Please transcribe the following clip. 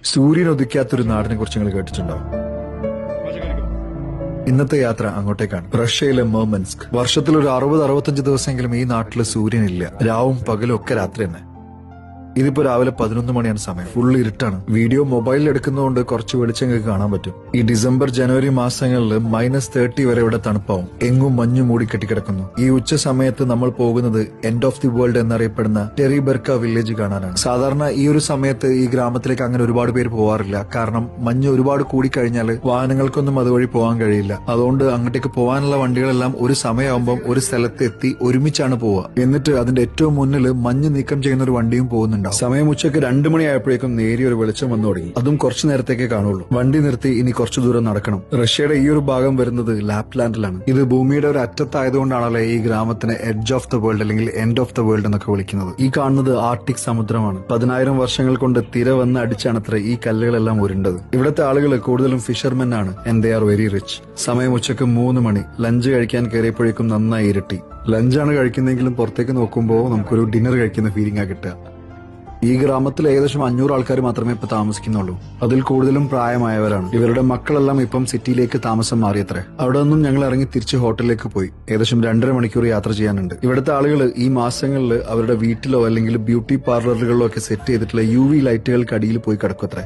സൂര്യൻ ഉദിക്കാത്തൊരു നാടിനെ കുറിച്ച് നിങ്ങൾ കേട്ടിട്ടുണ്ടോ? ഇന്നത്തെ യാത്ര അങ്ങോട്ടേക്കാണ്. റഷ്യയിലെ മെർമൻസ്ക്. വർഷത്തിൽ ഒരു 60-65 ദിവസമെങ്കിലും ഈ നാട്ടില് സൂര്യനില്ല. രാവും പകലും ഒക്കെ രാത്രി തന്നെ. ഇതിപ്പോ രാവിലെ 11 മണിയാണ് സമയം. ഫുൾ ഇരുട്ടാണ്. വീഡിയോ മൊബൈലിൽ എടുക്കുന്നതുകൊണ്ട് കുറച്ച് വെളിച്ചം കാണാൻ പറ്റും. ഈ ഡിസംബർ ജനുവരി മാസങ്ങളിൽ -30 വരെ ഇവിടെ തണുപ്പാവും. എങ്ങും മഞ്ഞു മൂടി കെട്ടിക്കിടക്കുന്നു. ഈ ഉച്ച സമയത്ത് നമ്മൾ പോകുന്നത് എൻഡ് ഓഫ് ദി വേൾഡ് എന്നറിയപ്പെടുന്ന ടെറിബെർക്ക വില്ലേജ് കാണാനാണ്. സാധാരണ ഈ ഒരു സമയത്ത് ഈ ഗ്രാമത്തിലേക്ക് അങ്ങനെ ഒരുപാട് പേര് പോവാറില്ല. കാരണം മഞ്ഞ് ഒരുപാട് കൂടിക്കഴിഞ്ഞാൽ വാഹനങ്ങൾക്കൊന്നും അതുവഴി പോകാൻ കഴിയില്ല. അതുകൊണ്ട് അങ്ങോട്ടേക്ക് പോകാനുള്ള വണ്ടികളെല്ലാം ഒരു സമയമാകുമ്പോൾ ഒരു സ്ഥലത്ത് എത്തി ഒരുമിച്ചാണ് പോവുക. എന്നിട്ട് അതിന്റെ ഏറ്റവും മുന്നിൽ മഞ്ഞ് നീക്കം ചെയ്യുന്ന ഒരു വണ്ടിയും പോകുന്നുണ്ട്. സമയം ഉച്ചയ്ക്ക് 2 മണിയായപ്പോഴേക്കും നേരിയൊരു വെളിച്ചം വന്നു തുടങ്ങി. അതും കുറച്ചു നേരത്തേക്കേ കാണുള്ളൂ. വണ്ടി നിർത്തി ഇനി കുറച്ചു ദൂരം നടക്കണം. റഷ്യയുടെ ഈ ഒരു ഭാഗം വരുന്നത് ലാപ്ലാൻഡിലാണ്. ഇത് ഭൂമിയുടെ ഒരു അറ്റത്തായതുകൊണ്ടാണല്ലേ ഈ ഗ്രാമത്തിന് എഡ്ജ് ഓഫ് ദ വേൾഡ് അല്ലെങ്കിൽ എൻഡ് ഓഫ് ദ വേൾഡ് എന്നൊക്കെ വിളിക്കുന്നത്. ഈ കാണുന്നത് ആർട്ടിക് സമുദ്രമാണ്. 10,000 വർഷങ്ങൾ കൊണ്ട് തിര വന്ന് അടിച്ചാണത്ര ഈ കല്ലുകളെല്ലാം ഉരുണ്ടത്. ഇവിടുത്തെ ആളുകൾ കൂടുതലും ഫിഷർമെൻ ആണ്. And they are very rich. സമയം ഉച്ചയ്ക്ക് 3 മണി. ലഞ്ച് കഴിക്കാൻ കയറിയപ്പോഴേക്കും നന്നായി ഇരുട്ടി. ലഞ്ചാണ് കഴിക്കുന്നെങ്കിലും പുറത്തേക്ക് നോക്കുമ്പോൾ നമുക്കൊരു ഡിന്നർ കഴിക്കുന്ന ഫീലിംഗ് ആ കിട്ടുക. ഈ ഗ്രാമത്തിൽ ഏകദേശം 500 ആൾക്കാർ മാത്രമേ ഇപ്പൊ താമസിക്കുന്നുള്ളൂ. അതിൽ കൂടുതലും പ്രായമായവരാണ്. ഇവരുടെ മക്കളെല്ലാം ഇപ്പം സിറ്റിയിലേക്ക് താമസം മാറിയത്രേ. അവിടെ നിന്നും ഞങ്ങൾ ഇറങ്ങി തിരിച്ച് ഹോട്ടലിലേക്ക് പോയി. ഏകദേശം 2.5 മണിക്കൂർ യാത്ര ചെയ്യാനുണ്ട്. ഇവിടുത്തെ ആളുകൾ ഈ മാസങ്ങളിൽ അവരുടെ വീട്ടിലോ അല്ലെങ്കിൽ ബ്യൂട്ടി പാർലറുകളിലോ ഒക്കെ സെറ്റ് ചെയ്തിട്ടുള്ള UV ലൈറ്റുകൾക്ക് അടിയിൽ പോയി കിടക്കുമത്രേ.